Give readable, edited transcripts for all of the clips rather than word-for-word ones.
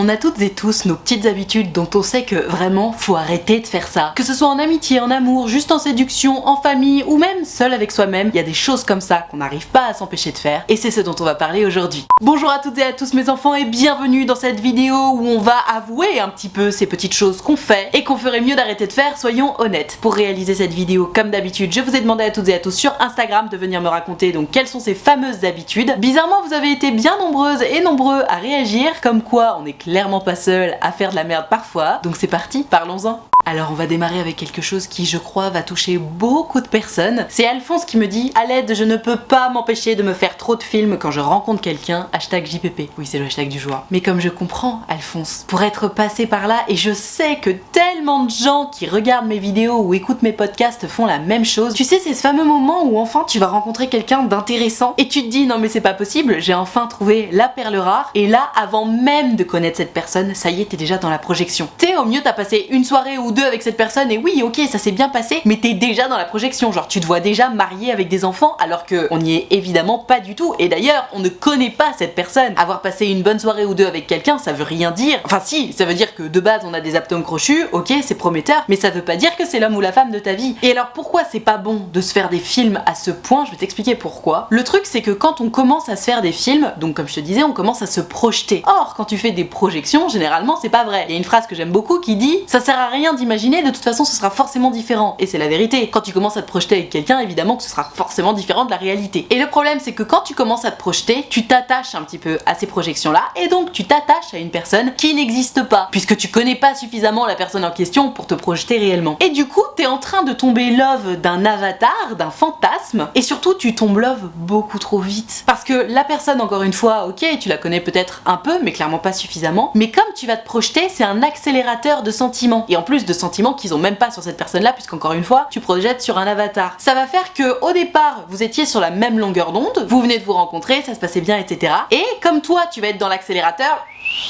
On a toutes et tous nos petites habitudes dont on sait que vraiment faut arrêter de faire ça. Que ce soit en amitié, en amour, juste en séduction, en famille ou même seul avec soi-même, il y a des choses comme ça qu'on n'arrive pas à s'empêcher de faire et c'est ce dont on va parler aujourd'hui. Bonjour à toutes et à tous mes enfants et bienvenue dans cette vidéo où on va avouer un petit peu ces petites choses qu'on fait et qu'on ferait mieux d'arrêter de faire, soyons honnêtes. Pour réaliser cette vidéo, comme d'habitude, je vous ai demandé à toutes et à tous sur Instagram de venir me raconter donc quelles sont ces fameuses habitudes. Bizarrement, vous avez été bien nombreuses et nombreux à réagir, comme quoi on est clairement pas seul à faire de la merde parfois. Donc c'est parti, parlons-en. Alors on va démarrer avec quelque chose qui je crois va toucher beaucoup de personnes. C'est Alphonse qui me dit: à l'aide, je ne peux pas m'empêcher de me faire trop de films quand je rencontre quelqu'un, hashtag JPP. Oui, c'est le hashtag du jour. Mais comme je comprends Alphonse, pour être passé par là, et je sais que tellement de gens qui regardent mes vidéos ou écoutent mes podcasts font la même chose. Tu sais, c'est ce fameux moment où enfin tu vas rencontrer quelqu'un d'intéressant et tu te dis non mais c'est pas possible, j'ai enfin trouvé la perle rare. Et là, avant même de connaître cette personne, ça y est, t'es déjà dans la projection. T'es au mieux, t'as passé une soirée ou deux avec cette personne et oui, ok, ça s'est bien passé, mais t'es déjà dans la projection. Genre tu te vois déjà marié avec des enfants alors que on n'y est évidemment pas du tout. Et d'ailleurs, on ne connaît pas cette personne. Avoir passé une bonne soirée ou deux avec quelqu'un, ça veut rien dire. Enfin si, ça veut dire que de base on a des atomes crochus, ok, c'est prometteur, mais ça veut pas dire que c'est l'homme ou la femme de ta vie. Et alors pourquoi c'est pas bon de se faire des films à ce point? Je vais t'expliquer pourquoi. Le truc c'est que quand on commence à se faire des films, donc comme je te disais, on commence à se projeter. Or, quand tu fais des projections, généralement c'est pas vrai. Il y a une phrase que j'aime beaucoup qui dit: ça sert à rien d'imaginer, de toute façon ce sera forcément différent. Et c'est la vérité. Quand tu commences à te projeter avec quelqu'un, évidemment que ce sera forcément différent de la réalité. Et le problème c'est que quand tu commences à te projeter, tu t'attaches un petit peu à ces projections là et donc tu t'attaches à une personne qui n'existe pas puisque tu connais pas suffisamment la personne en question pour te projeter réellement. Et du coup, t'es en train de tomber love d'un avatar, d'un fantasme, et surtout tu tombes love beaucoup trop vite. Parce que la personne, encore une fois, ok, tu la connais peut-être un peu, mais clairement pas suffisamment, mais comme tu vas te projeter, c'est un accélérateur de sentiments. Et en plus de sentiments qu'ils ont même pas sur cette personne-là, puisqu'encore une fois, tu projettes sur un avatar. Ça va faire que au départ, vous étiez sur la même longueur d'onde, vous venez de vous rencontrer, ça se passait bien, etc. Et comme toi, tu vas être dans l'accélérateur,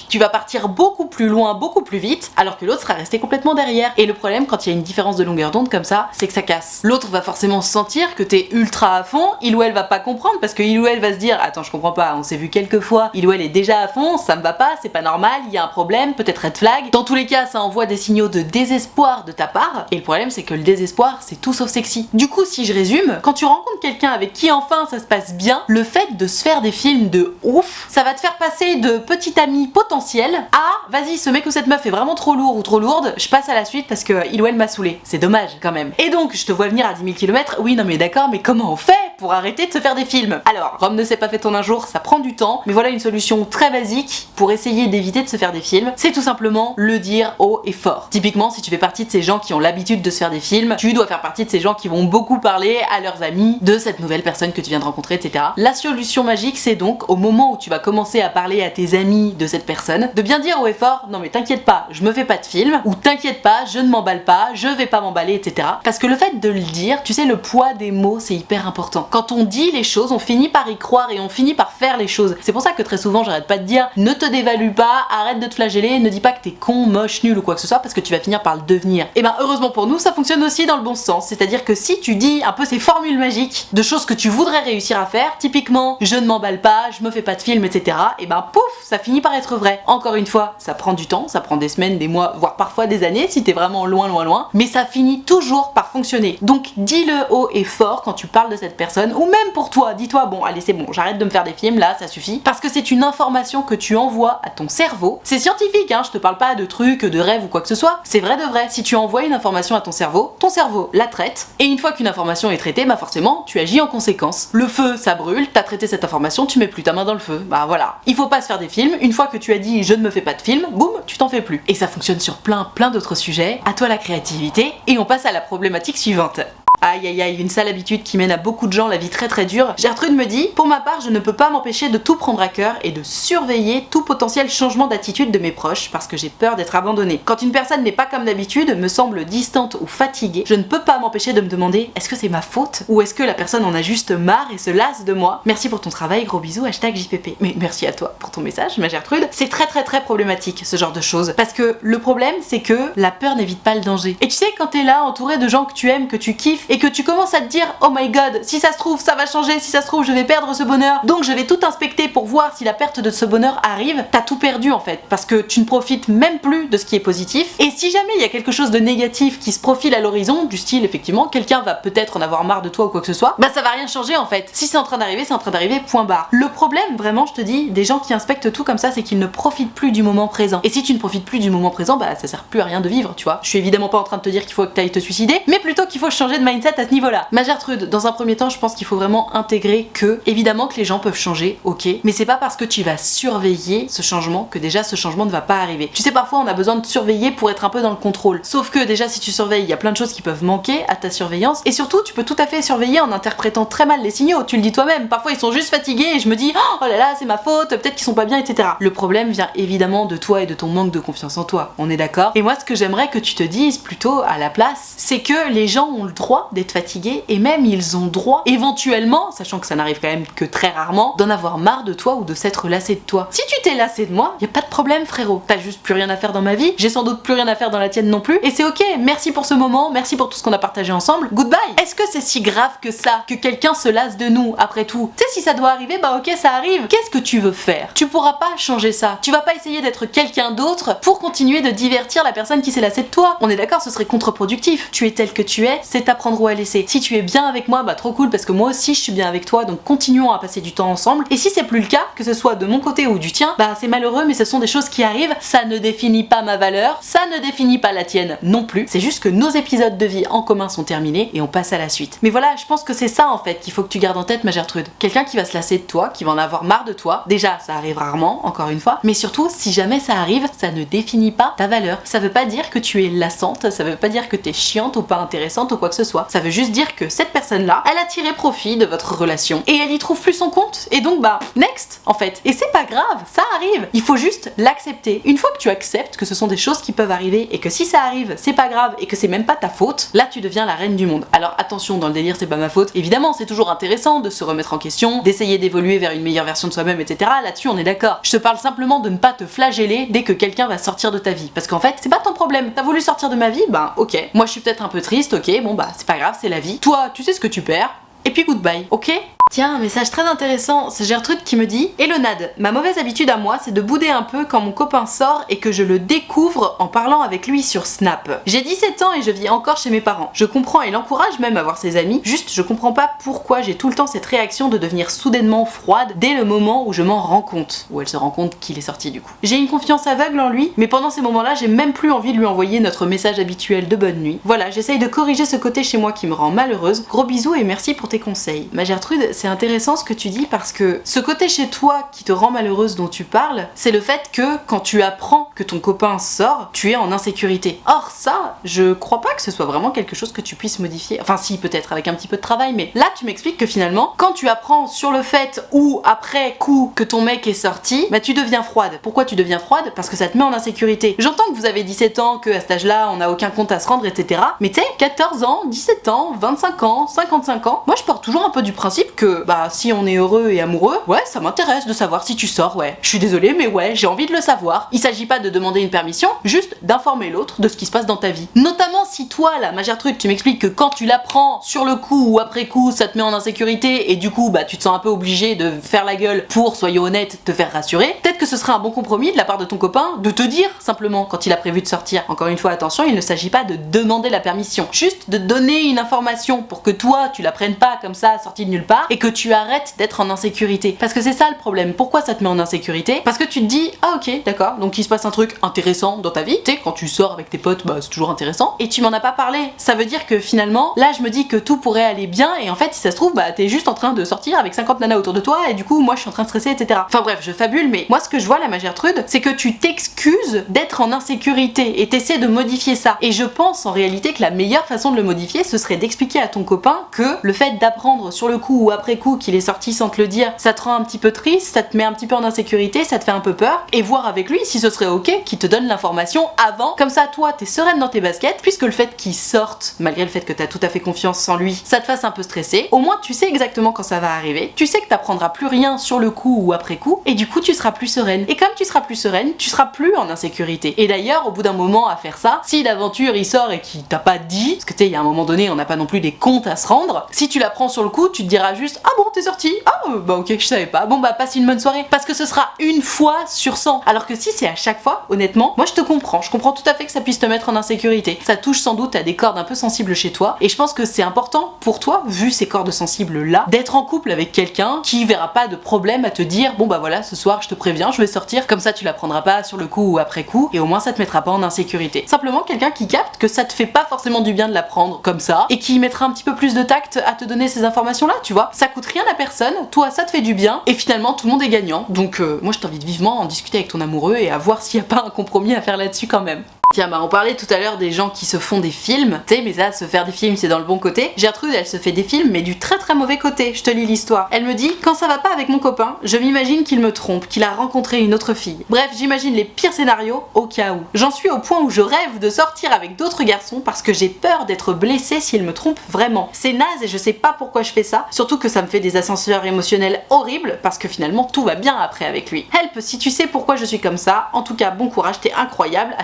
tu vas partir beaucoup plus loin, beaucoup plus vite, alors que l'autre sera resté complètement derrière. Et le problème, quand il y a une différence de longueur d'onde comme ça, c'est que ça casse. L'autre va forcément sentir que t'es ultra à fond, il ou elle va pas comprendre, parce que il ou elle va se dire: attends, je comprends pas, on s'est vu quelques fois, il ou elle est déjà à fond, ça me va pas, c'est pas normal, il y a un problème, peut-être red flag. Dans tous les cas, ça envoie des signaux de désespoir de ta part, et le problème c'est que le désespoir, c'est tout sauf sexy. Du coup, si je résume, quand tu rencontres quelqu'un avec qui enfin ça se passe bien, le fait de se faire des films de ouf, ça va te faire passer de petit ami potentiel à vas-y, ce mec ou cette meuf est vraiment trop lourd ou trop lourde, je passe à la suite parce que il ou elle m'a saoulé. C'est dommage quand même. Et donc je te vois venir à 10 000 km, oui non mais d'accord, mais comment on fait pour arrêter de se faire des films? Alors, Rome ne s'est pas fait en un jour, ça prend du temps, mais voilà une solution très basique pour essayer d'éviter de se faire des films, c'est tout simplement le dire haut et fort. Typiquement, si tu fais partie de ces gens qui ont l'habitude de se faire des films, tu dois faire partie de ces gens qui vont beaucoup parler à leurs amis de cette nouvelle personne que tu viens de rencontrer, etc. La solution magique, c'est donc au moment où tu vas commencer à parler à tes amis de cette personne, de bien dire haut et fort: non mais t'inquiète pas, je me fais pas de film, ou t'inquiète pas, je ne m'emballe pas, je vais pas m'emballer, etc. Parce que le fait de le dire, tu sais, le poids des mots, c'est hyper important. Quand on dit les choses, on finit par y croire et on finit par faire les choses. C'est pour ça que très souvent, j'arrête pas de dire: ne te dévalue pas, arrête de te flageller, ne dis pas que t'es con, moche, nul ou quoi que ce soit, parce que tu vas finir par le devenir. Et ben heureusement pour nous, ça fonctionne aussi dans le bon sens. C'est-à-dire que si tu dis un peu ces formules magiques de choses que tu voudrais réussir à faire, typiquement je ne m'emballe pas, je me fais pas de film, etc. Et ben pouf, ça finit par être vrai. Encore une fois, ça prend du temps, ça prend des semaines, des mois, voire parfois des années si t'es vraiment loin, mais ça finit toujours par fonctionner. Donc dis-le haut et fort quand tu parles de cette personne, ou même pour toi, dis-toi: bon allez c'est bon, j'arrête de me faire des films là, ça suffit, parce que c'est une information que tu envoies à ton cerveau. C'est scientifique, hein, je te parle pas de trucs, de rêves ou quoi que ce soit, c'est vrai de vrai. Si tu envoies une information à ton cerveau la traite, et une fois qu'une information est traitée, bah forcément tu agis en conséquence. Le feu ça brûle, t'as traité cette information, tu mets plus ta main dans le feu, bah voilà. Il faut pas se faire des films, une fois que tu as dit je ne me fais pas de film, boum, tu t'en fais plus. Et ça fonctionne sur plein d'autres sujets. À toi la créativité, et on passe à la problématique suivante. Aïe aïe aïe, une sale habitude qui mène à beaucoup de gens la vie très dure. Gertrude me dit: pour ma part, je ne peux pas m'empêcher de tout prendre à cœur et de surveiller tout potentiel changement d'attitude de mes proches parce que j'ai peur d'être abandonnée. Quand une personne n'est pas comme d'habitude, me semble distante ou fatiguée, je ne peux pas m'empêcher de me demander: est-ce que c'est ma faute? Ou est-ce que la personne en a juste marre et se lasse de moi? Merci pour ton travail, gros bisous, hashtag JPP. Mais merci à toi pour ton message, ma Gertrude. C'est très problématique ce genre de choses. Parce que le problème, c'est que la peur n'évite pas le danger. Et tu sais, quand t'es là, entouré de gens que tu aimes, que tu kiffes, et que tu commences à te dire oh my god, si ça se trouve ça va changer, si ça se trouve je vais perdre ce bonheur, donc je vais tout inspecter pour voir si la perte de ce bonheur arrive, t'as tout perdu en fait, parce que tu ne profites même plus de ce qui est positif. Et si jamais il y a quelque chose de négatif qui se profile à l'horizon, du style effectivement quelqu'un va peut-être en avoir marre de toi ou quoi que ce soit, bah ça va rien changer en fait. Si c'est en train d'arriver, c'est en train d'arriver, point barre. Le problème vraiment, je te dis, des gens qui inspectent tout comme ça, c'est qu'ils ne profitent plus du moment présent. Et si tu ne profites plus du moment présent, bah ça sert plus à rien de vivre, tu vois. Je suis évidemment pas en train de te dire qu'il faut que t'ailles te suicider, mais plutôt qu'il faut changer de mindset à ce niveau-là. Ma Gertrude, dans un premier temps, je pense qu'il faut vraiment intégrer que, évidemment que les gens peuvent changer, ok, mais c'est pas parce que tu vas surveiller ce changement que déjà ce changement ne va pas arriver. Tu sais, parfois on a besoin de surveiller pour être un peu dans le contrôle. Sauf que déjà si tu surveilles, il y a plein de choses qui peuvent manquer à ta surveillance, et surtout tu peux tout à fait surveiller en interprétant très mal les signaux, tu le dis toi-même. Parfois ils sont juste fatigués et je me dis oh là là c'est ma faute, peut-être qu'ils sont pas bien, etc. Le problème vient évidemment de toi et de ton manque de confiance en toi, on est d'accord? Et moi ce que j'aimerais que tu te dises plutôt à la place, c'est que les gens ont le droit d'être fatigués, et même ils ont droit éventuellement, sachant que ça n'arrive quand même que très rarement, d'en avoir marre de toi ou de s'être lassé de toi. Si tu t'es lassé de moi, y a pas de problème frérot, t'as juste plus rien à faire dans ma vie, j'ai sans doute plus rien à faire dans la tienne non plus, et c'est ok, merci pour ce moment, merci pour tout ce qu'on a partagé ensemble, goodbye. Est-ce que c'est si grave que ça, que quelqu'un se lasse de nous après tout? Tu sais, si ça doit arriver, bah ok ça arrive, qu'est-ce que tu veux faire? Tu pourras pas changer ça, tu vas pas essayer d'être quelqu'un d'autre pour continuer de divertir la personne qui s'est lassée de toi, on est d'accord, ce serait contre-productif. Tu es tel que tu es, c'est t'apprendre où à laisser. Si tu es bien avec moi, bah trop cool, parce que moi aussi je suis bien avec toi, donc continuons à passer du temps ensemble, et si c'est plus le cas, que ce soit de mon côté ou du tien, bah c'est malheureux mais ce sont des choses qui arrivent, ça ne définit pas ma valeur, ça ne définit pas la tienne non plus, c'est juste que nos épisodes de vie en commun sont terminés et on passe à la suite. Mais voilà, je pense que c'est ça en fait qu'il faut que tu gardes en tête ma Gertrude. Quelqu'un qui va se lasser de toi, qui va en avoir marre de toi, déjà ça arrive rarement, encore une fois, mais surtout si jamais ça arrive, ça ne définit pas ta valeur. Ça veut pas dire que tu es lassante, ça veut pas dire que t'es chiante ou pas intéressante ou quoi que ce soit, ça veut juste dire que cette personne-là, elle a tiré profit de votre relation et elle y trouve plus son compte, et donc bah next en fait. Et c'est pas grave, ça arrive, il faut juste l'accepter. Une fois que tu acceptes que ce sont des choses qui peuvent arriver et que si ça arrive, c'est pas grave et que c'est même pas ta faute, là tu deviens la reine du monde. Alors attention, dans le délire c'est pas ma faute, évidemment c'est toujours intéressant de se remettre en question, d'essayer d'évoluer vers une meilleure version de soi-même, etc. Là-dessus on est d'accord. Je te parle simplement de ne pas te flageller dès que quelqu'un va sortir de ta vie, parce qu'en fait c'est pas ton problème. T'as voulu sortir de ma vie, bah ok, moi je suis peut-être un peu triste, ok, bon bah c'est pas grave, c'est la vie. Toi tu sais ce que tu perds, et puis goodbye, ok? Tiens, un message très intéressant, c'est Gertrude qui me dit: Hello Nad, ma mauvaise habitude à moi, c'est de bouder un peu quand mon copain sort et que je le découvre en parlant avec lui sur Snap. J'ai 17 ans et je vis encore chez mes parents. Je comprends et l'encourage même à voir ses amis, juste je comprends pas pourquoi j'ai tout le temps cette réaction de devenir soudainement froide dès le moment où je m'en rends compte. Ou elle se rend compte qu'il est sorti du coup. J'ai une confiance aveugle en lui, mais pendant ces moments-là, j'ai même plus envie de lui envoyer notre message habituel de bonne nuit. Voilà, j'essaye de corriger ce côté chez moi qui me rend malheureuse. Gros bisous et merci pour tes conseils. Ma Gertrude, c'est intéressant ce que tu dis parce que ce côté chez toi qui te rend malheureuse dont tu parles, c'est le fait que quand tu apprends que ton copain sort, tu es en insécurité. Or ça, je crois pas que ce soit vraiment quelque chose que tu puisses modifier. Enfin si, peut-être avec un petit peu de travail, mais là tu m'expliques que finalement, quand tu apprends sur le fait ou après coup que ton mec est sorti, bah tu deviens froide. Pourquoi tu deviens froide? Parce que ça te met en insécurité. J'entends que vous avez 17 ans, que à cet âge-là on n'a aucun compte à se rendre, etc. Mais tu sais, 14 ans, 17 ans, 25 ans, 55 ans, moi je pars toujours un peu du principe que bah si on est heureux et amoureux, ouais ça m'intéresse de savoir si tu sors, ouais. Je suis désolée mais ouais, j'ai envie de le savoir. Il s'agit pas de demander une permission, juste d'informer l'autre de ce qui se passe dans ta vie. Notamment si toi là, ma Gertrude, tu m'expliques que quand tu l'apprends sur le coup ou après coup, ça te met en insécurité et du coup bah tu te sens un peu obligé de faire la gueule pour, soyons honnêtes, te faire rassurer. Peut-être que ce serait un bon compromis de la part de ton copain de te dire simplement quand il a prévu de sortir. Encore une fois, attention, il ne s'agit pas de demander la permission, juste de donner une information pour que toi tu la prennes pas comme ça sortie de nulle part et que tu arrêtes d'être en insécurité. Parce que c'est ça le problème. Pourquoi ça te met en insécurité? Parce que tu te dis ah ok d'accord, donc il se passe un truc intéressant dans ta vie, tu sais quand tu sors avec tes potes bah c'est toujours intéressant et tu m'en as pas parlé. Ça veut dire que finalement là je me dis que tout pourrait aller bien et en fait si ça se trouve bah t'es juste en train de sortir avec 50 nanas autour de toi et du coup moi je suis en train de stresser, etc. Enfin bref, je fabule, mais moi ce que je vois là ma Gertrude, c'est que tu t'excuses d'être en insécurité et t'essaies de modifier ça. Et je pense en réalité que la meilleure façon de le modifier ce serait d'expliquer à ton copain que le fait fait d'apprendre sur le coup ou après coup qu'il est sorti sans te le dire, ça te rend un petit peu triste, ça te met un petit peu en insécurité, ça te fait un peu peur, et voir avec lui si ce serait ok qu'il te donne l'information avant, comme ça toi t'es sereine dans tes baskets, puisque le fait qu'il sorte, malgré le fait que t'as tout à fait confiance en lui, ça te fasse un peu stresser, au moins tu sais exactement quand ça va arriver, tu sais que t'apprendras plus rien sur le coup ou après coup, et du coup tu seras plus sereine. Et comme tu seras plus sereine, tu seras plus en insécurité. Et d'ailleurs, au bout d'un moment à faire ça, si l'aventure il sort et qu'il t'a pas dit, parce que tu sais, il y a un moment donné, on n'a pas non plus des comptes à se rendre, si tu la prends sur le coup, tu te diras juste ah bon, t'es sorti, ah bah ok, je savais pas, bon bah passe une bonne soirée, parce que ce sera une fois sur 100. Alors que si c'est à chaque fois, honnêtement, moi je te comprends, je comprends tout à fait que ça puisse te mettre en insécurité. Ça touche sans doute à des cordes un peu sensibles chez toi, et je pense que c'est important pour toi, vu ces cordes sensibles là, d'être en couple avec quelqu'un qui verra pas de problème à te dire bon bah voilà, ce soir je te préviens, je vais sortir, comme ça tu la prendras pas sur le coup ou après coup, et au moins ça te mettra pas en insécurité. Simplement quelqu'un qui capte que ça te fait pas forcément du bien de la prendre comme ça, et qui mettra un petit peu plus de tact à te donner ces informations là, tu vois. Ça coûte rien à personne, toi ça te fait du bien, et finalement tout le monde est gagnant. Donc moi je t'invite vivement à en discuter avec ton amoureux et à voir s'il y a pas un compromis à faire là-dessus quand même. Tiens, bah on parlait tout à l'heure des gens qui se font des films, tu sais, mais ça, se faire des films c'est dans le bon côté. Gertrude, elle se fait des films mais du très très mauvais côté, je te lis l'histoire. Elle me dit, quand ça va pas avec mon copain, je m'imagine qu'il me trompe, qu'il a rencontré une autre fille. Bref, j'imagine les pires scénarios au cas où. J'en suis au point où je rêve de sortir avec d'autres garçons parce que j'ai peur d'être blessée s'il me trompe vraiment. C'est naze et je sais pas pourquoi je fais ça, surtout que ça me fait des ascenseurs émotionnels horribles parce que finalement tout va bien après avec lui. Help si tu sais pourquoi je suis comme ça, en tout cas bon courage, t'es incroyable,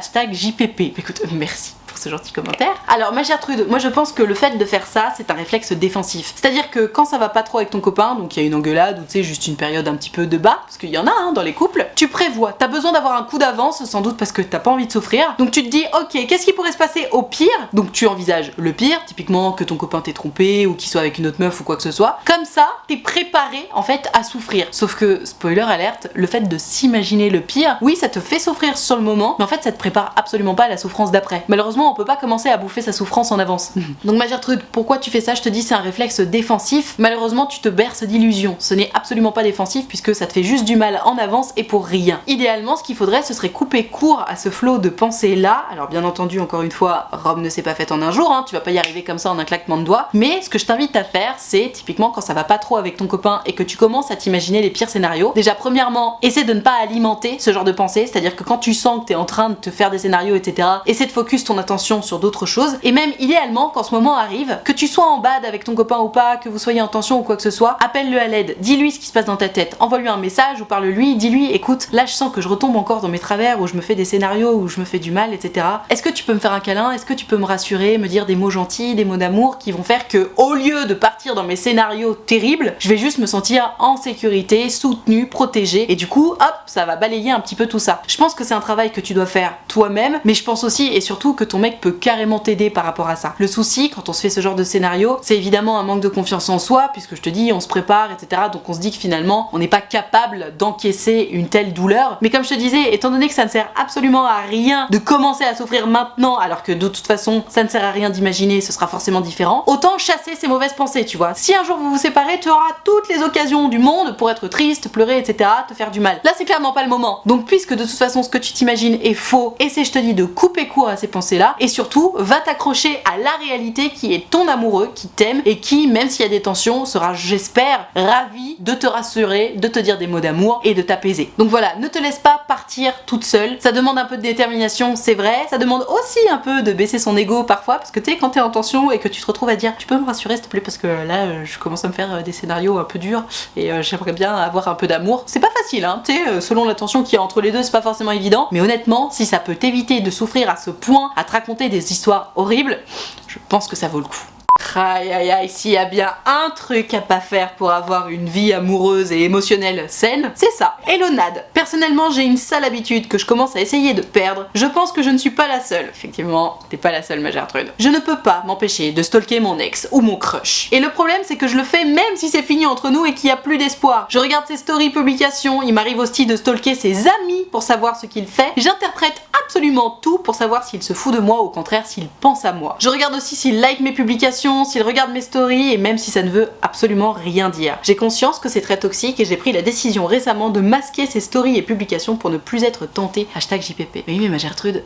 #JPP. Écoute, merci pour ce gentil commentaire. Alors ma Gertrude, moi je pense que le fait de faire ça, c'est un réflexe défensif. C'est-à-dire que quand ça va pas trop avec ton copain, donc il y a une engueulade ou tu sais juste une période un petit peu de bas, parce qu'il y en a dans les couples, tu prévois, t'as besoin d'avoir un coup d'avance sans doute parce que t'as pas envie de souffrir, donc tu te dis ok, qu'est-ce qui pourrait se passer au pire, donc tu envisages le pire, typiquement que ton copain t'ait trompé ou qu'il soit avec une autre meuf ou quoi que ce soit, comme ça t'es préparé en fait à souffrir. Sauf que, spoiler alerte, le fait de s'imaginer le pire, oui ça te fait souffrir sur le moment, mais en fait ça te prépare absolument pas à la souffrance d'après. Malheureusement on peut pas commencer à bouffer sa souffrance en avance. Donc ma Gertrude, pourquoi tu fais ça? Je te dis c'est un réflexe défensif, malheureusement tu te berces d'illusions, ce n'est absolument pas défensif puisque ça te fait juste du mal en avance et pour rien. Idéalement ce qu'il faudrait ce serait couper court à ce flot de pensées là, alors bien entendu encore une fois Rome ne s'est pas faite en un jour, hein, tu vas pas y arriver comme ça en un claquement de doigts, mais ce que je t'invite à faire c'est typiquement quand ça va pas trop avec ton copain et que tu commences à t'imaginer les pires scénarios, déjà premièrement essaie de ne pas alimenter ce genre de pensée, c'est-à-dire que quand tu sens que t'es en train de te faire des scénarios etc, essaie de focus ton attention sur d'autres choses, et même idéalement quand ce moment arrive, que tu sois en bad avec ton copain ou pas, que vous soyez en tension ou quoi que ce soit, appelle-le à l'aide, dis-lui ce qui se passe dans ta tête, envoie-lui un message ou parle-lui, dis-lui écoute, là je sens que je retombe encore dans mes travers, où je me fais des scénarios, où je me fais du mal, etc. Est-ce que tu peux me faire un câlin? Est-ce que tu peux me rassurer, me dire des mots gentils, des mots d'amour qui vont faire que, au lieu de partir dans mes scénarios terribles, je vais juste me sentir en sécurité, soutenue, protégée, et du coup, hop, ça va balayer un petit peu tout ça. Je pense que c'est un travail que tu dois faire toi-même, mais je pense aussi et surtout que ton mec peut carrément t'aider par rapport à ça. Le souci, quand on se fait ce genre de scénario, c'est évidemment un manque de confiance en soi, puisque je te dis, on se prépare, etc. Donc on se dit que finalement, on n'est pas capable d'encaisser une telle douleur. Mais comme je te disais, étant donné que ça ne sert absolument à rien de commencer à souffrir maintenant, alors que de toute façon, ça ne sert à rien d'imaginer, ce sera forcément différent, autant chasser ces mauvaises pensées, tu vois. Si un jour vous vous séparez, tu auras toutes les occasions du monde pour être triste, pleurer, etc., te faire du mal. Là, c'est clairement pas le moment. Donc puisque de toute façon, ce que tu t'imagines est faux, essaie, je te dis, de couper court à ces pensées-là, et surtout, va t'accrocher à la réalité qui est ton amoureux, qui t'aime, et qui, même s'il y a des tensions, sera, j'espère, ravi de te rassurer, de te dire des mots d'amour et de t'apaiser. Donc voilà, ne te laisse pas partir toute seule. Ça demande un peu de détermination, c'est vrai. Ça demande aussi un peu de baisser son ego parfois, parce que tu sais, quand t'es en tension et que tu te retrouves à dire tu peux me rassurer s'il te plaît, parce que là, je commence à me faire des scénarios un peu durs et j'aimerais bien avoir un peu d'amour. C'est pas facile, hein, tu sais, selon la tension qu'il y a entre les deux, c'est pas forcément évident, mais honnêtement, si ça peut t'éviter de souffrir à ce point, à te raconter des histoires horribles, je pense que ça vaut le coup. Aïe aïe aïe, s'il y a bien un truc à pas faire pour avoir une vie amoureuse et émotionnelle saine, c'est ça. Elonade. Personnellement, j'ai une sale habitude que je commence à essayer de perdre. Je pense que je ne suis pas la seule. Effectivement, t'es pas la seule, ma Gertrude. Je ne peux pas m'empêcher de stalker mon ex ou mon crush. Et le problème, c'est que je le fais même si c'est fini entre nous et qu'il y a plus d'espoir. Je regarde ses stories publications, il m'arrive aussi de stalker ses amis pour savoir ce qu'il fait. J'interprète absolument tout pour savoir s'il se fout de moi ou au contraire s'il pense à moi. Je regarde aussi s'il like mes publications, s'il regarde mes stories et même si ça ne veut absolument rien dire. J'ai conscience que c'est très toxique et j'ai pris la décision récemment de masquer ces stories et publications pour ne plus être tentée. #JPP. Mais oui, mais ma Gertrude,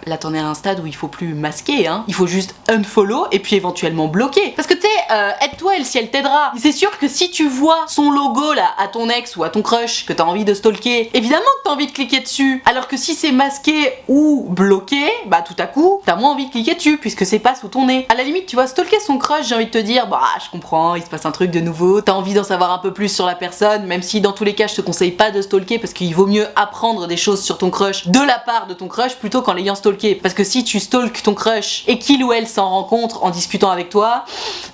là t'en es à un stade où il faut plus masquer, hein. Il faut juste unfollow et puis éventuellement bloquer. Parce que tu sais, aide-toi et le ciel t'aidera. C'est sûr que si tu vois son logo là à ton ex ou à ton crush que t'as envie de stalker, évidemment que t'as envie de cliquer dessus. Alors que si c'est masqué ou bloqué, bah tout à coup, t'as moins envie de cliquer dessus puisque c'est pas sous ton nez. À la limite, tu vois, stalker son crush, j'ai envie de te dire, bah je comprends, il se passe un truc de nouveau, t'as envie d'en savoir un peu plus sur la personne, même si dans tous les cas je te conseille pas de stalker parce qu'il vaut mieux apprendre des choses sur ton crush de la part de ton crush plutôt qu'en l'ayant stalké. Parce que si tu stalks ton crush et qu'il ou elle s'en rencontre en discutant avec toi,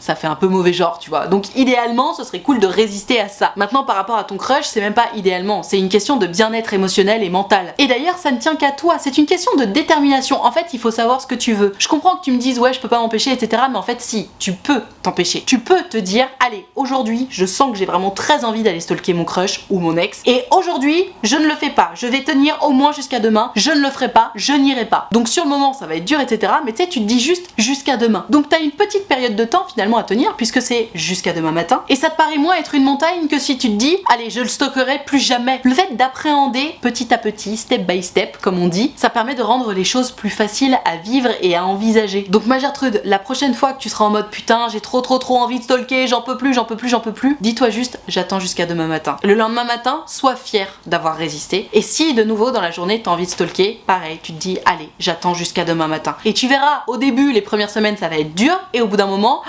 ça fait un peu mauvais genre, tu vois. Donc idéalement, ce serait cool de résister à ça. Maintenant, par rapport à ton crush, c'est même pas idéalement, c'est une question de bien-être émotionnel et mental. Et d'ailleurs, ça ne tient qu'à toi, c'est une question de détermination. En fait, il faut savoir ce que tu veux. Je comprends que tu me dises, ouais, je peux pas m'empêcher, etc. Mais en fait, si, tu peux t'empêcher. Tu peux te dire, allez, aujourd'hui, je sens que j'ai vraiment très envie d'aller stalker mon crush ou mon ex. Et aujourd'hui, je ne le fais pas. Je vais tenir au moins jusqu'à demain. Je ne le ferai pas, je n'irai pas. Donc sur le moment, ça va être dur, etc. Mais tu sais, tu te dis juste jusqu'à demain. Donc t'as une petite période de temps finalement à tenir puisque c'est jusqu'à demain matin. Et ça te paraît moins être une montagne que si tu te dis, allez, je le stockerai plus jamais. Le fait d'appréhender petit à petit, step by step, comme on dit, ça permet de rendre les choses plus faciles à vivre et à envisager. Donc ma Gertrude, la prochaine fois que tu seras en mode putain, j'ai trop envie de stalker, j'en peux plus, dis-toi juste, j'attends jusqu'à demain matin. Le lendemain matin, sois fier d'avoir résisté. Et si de nouveau dans la journée t'as envie de stalker, pareil, tu te dis, allez, j'attends jusqu'à demain matin. Et tu verras, au début, les premières semaines, ça va être dur, et au bout d'un moment,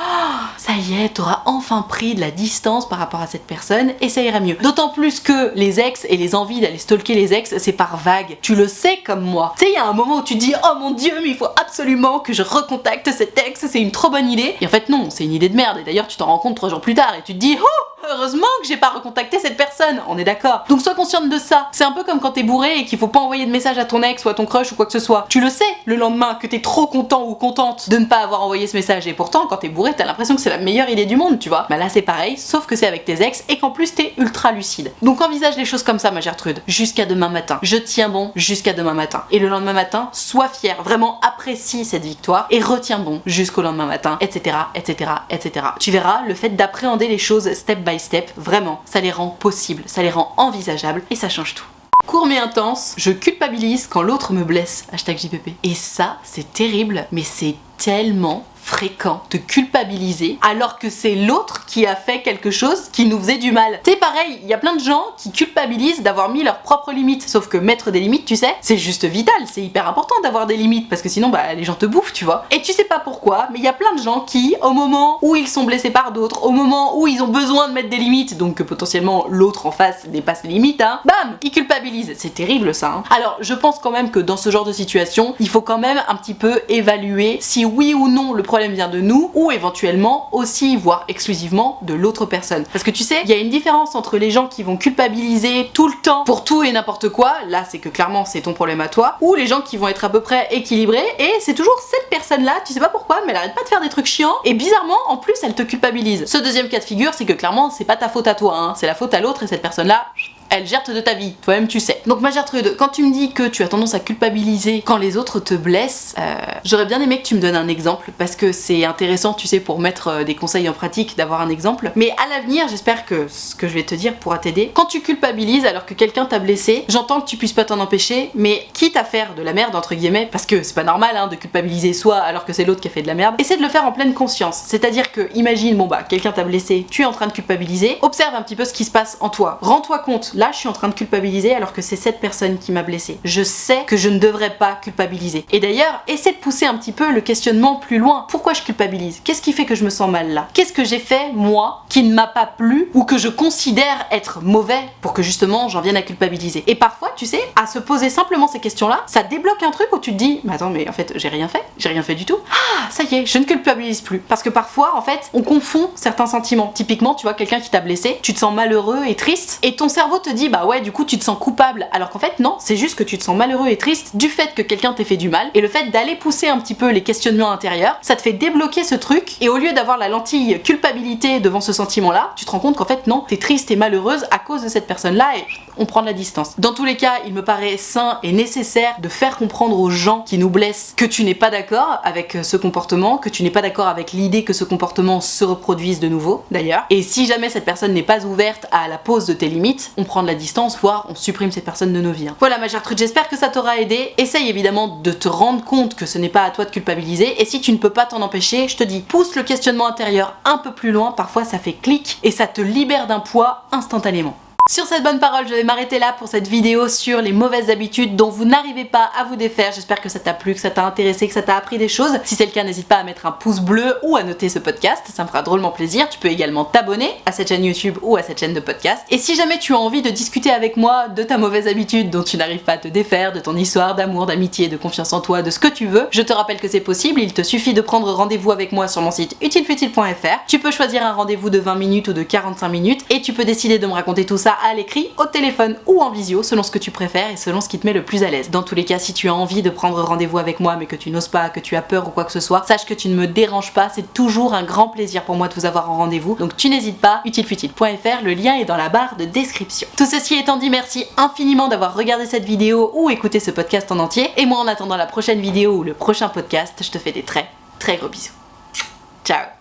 ça y est, t'auras enfin pris de la distance par rapport à cette personne, et ça ira mieux. D'autant plus que les ex et les envies d'aller stalker les ex, c'est par vague. Tu le sais comme moi. Tu sais, il y a un moment où tu te dis, oh mon dieu, mais il faut absolument que je recontacte cet ex, c'est une trop bonne idée. Et en fait, non, c'est une idée de merde, et d'ailleurs, tu t'en rends compte 3 jours plus tard, et tu te dis, oh, heureusement que j'ai pas recontacté cette personne, on est d'accord. Donc sois consciente de ça. C'est un peu comme quand t'es bourré et qu'il faut pas envoyer de message à ton ex ou à ton crush ou quoi que ce soit. Tu le sais le lendemain que t'es trop content ou contente de ne pas avoir envoyé ce message et pourtant quand t'es bourré t'as l'impression que c'est la meilleure idée du monde, tu vois. Bah là c'est pareil, sauf que c'est avec tes ex et qu'en plus t'es ultra lucide. Donc envisage les choses comme ça ma Gertrude. Jusqu'à demain matin. Je tiens bon jusqu'à demain matin. Et le lendemain matin, sois fier, vraiment apprécie cette victoire et retiens bon jusqu'au lendemain matin, etc. etc. etc. Tu verras, le fait d'appréhender les choses step by step, vraiment, ça les rend possibles, ça les rend envisageables et ça change tout. Court mais intense, je culpabilise quand l'autre me blesse, #JPP. Et ça, c'est terrible, mais c'est tellement fréquent de culpabiliser alors que c'est l'autre qui a fait quelque chose qui nous faisait du mal. C'est pareil, il y a plein de gens qui culpabilisent d'avoir mis leurs propres limites, sauf que mettre des limites, tu sais, c'est juste vital, c'est hyper important d'avoir des limites parce que sinon bah les gens te bouffent, tu vois. Et tu sais pas pourquoi, mais il y a plein de gens qui, au moment où ils sont blessés par d'autres, au moment où ils ont besoin de mettre des limites, donc que potentiellement l'autre en face dépasse les limites, hein, bam, ils culpabilisent. C'est terrible ça, hein. Alors je pense quand même que dans ce genre de situation, il faut quand même un petit peu évaluer si oui ou non le problème vient de nous ou éventuellement aussi, voire exclusivement de l'autre personne. Parce que tu sais, il y a une différence entre les gens qui vont culpabiliser tout le temps pour tout et n'importe quoi, là c'est que clairement c'est ton problème à toi, ou les gens qui vont être à peu près équilibrés et c'est toujours cette personne-là, tu sais pas pourquoi, mais elle arrête pas de faire des trucs chiants et bizarrement en plus elle te culpabilise. Ce deuxième cas de figure, c'est que clairement c'est pas ta faute à toi, hein, c'est la faute à l'autre et cette personne-là, elle gère de ta vie, toi-même tu sais. Donc ma Gertrude, quand tu me dis que tu as tendance à culpabiliser quand les autres te blessent, j'aurais bien aimé que tu me donnes un exemple parce que c'est intéressant, tu sais, pour mettre des conseils en pratique, d'avoir un exemple. Mais à l'avenir, j'espère que ce que je vais te dire pourra t'aider. Quand tu culpabilises alors que quelqu'un t'a blessé, j'entends que tu puisses pas t'en empêcher, mais quitte à faire de la merde entre guillemets, parce que c'est pas normal hein, de culpabiliser soi alors que c'est l'autre qui a fait de la merde, essaie de le faire en pleine conscience. C'est-à-dire que imagine, bon bah quelqu'un t'a blessé, tu es en train de culpabiliser, observe un petit peu ce qui se passe en toi. Rends-toi compte. Là, je suis en train de culpabiliser alors que c'est cette personne qui m'a blessée. Je sais que je ne devrais pas culpabiliser. Et d'ailleurs, essaie de pousser un petit peu le questionnement plus loin. Pourquoi je culpabilise? Qu'est-ce qui fait que je me sens mal là? Qu'est-ce que j'ai fait, moi, qui ne m'a pas plu ou que je considère être mauvais pour que justement j'en vienne à culpabiliser? Et parfois, tu sais, à se poser simplement ces questions-là, ça débloque un truc où tu te dis, mais attends, mais en fait, j'ai rien fait du tout. Ah, ça y est, je ne culpabilise plus. Parce que parfois, en fait, on confond certains sentiments. Typiquement, tu vois, quelqu'un qui t'a blessé, tu te sens malheureux et triste, et ton cerveau te dit bah ouais, du coup tu te sens coupable, alors qu'en fait non, c'est juste que tu te sens malheureux et triste du fait que quelqu'un t'ait fait du mal, et le fait d'aller pousser un petit peu les questionnements intérieurs, ça te fait débloquer ce truc, et au lieu d'avoir la lentille culpabilité devant ce sentiment-là, tu te rends compte qu'en fait non, t'es triste et malheureuse à cause de cette personne-là, et on prend de la distance. Dans tous les cas, il me paraît sain et nécessaire de faire comprendre aux gens qui nous blessent que tu n'es pas d'accord avec ce comportement, que tu n'es pas d'accord avec l'idée que ce comportement se reproduise de nouveau, d'ailleurs. Et si jamais cette personne n'est pas ouverte à la pose de tes limites, on prend de la distance, voire on supprime cette personne de nos vies. Voilà ma chère truc, j'espère que ça t'aura aidé. Essaye évidemment de te rendre compte que ce n'est pas à toi de culpabiliser, et si tu ne peux pas t'en empêcher, je te dis, pousse le questionnement intérieur un peu plus loin, parfois ça fait clic, et ça te libère d'un poids instantanément. Sur cette bonne parole, je vais m'arrêter là pour cette vidéo sur les mauvaises habitudes dont vous n'arrivez pas à vous défaire. J'espère que ça t'a plu, que ça t'a intéressé, que ça t'a appris des choses. Si c'est le cas, n'hésite pas à mettre un pouce bleu ou à noter ce podcast, ça me fera drôlement plaisir. Tu peux également t'abonner à cette chaîne YouTube ou à cette chaîne de podcast. Et si jamais tu as envie de discuter avec moi de ta mauvaise habitude dont tu n'arrives pas à te défaire, de ton histoire d'amour, d'amitié, de confiance en toi, de ce que tu veux, je te rappelle que c'est possible. Il te suffit de prendre rendez-vous avec moi sur mon site utilefutile.fr. Tu peux choisir un rendez-vous de 20 minutes ou de 45 minutes et tu peux décider de me raconter tout ça à l'écrit, au téléphone ou en visio, selon ce que tu préfères et selon ce qui te met le plus à l'aise. Dans tous les cas, si tu as envie de prendre rendez-vous avec moi mais que tu n'oses pas, que tu as peur ou quoi que ce soit, sache que tu ne me déranges pas, c'est toujours un grand plaisir pour moi de vous avoir en rendez-vous, donc tu n'hésites pas, utilefutile.fr, le lien est dans la barre de description. Tout ceci étant dit, merci infiniment d'avoir regardé cette vidéo ou écouté ce podcast en entier, et moi en attendant la prochaine vidéo ou le prochain podcast, je te fais des très gros bisous. Ciao.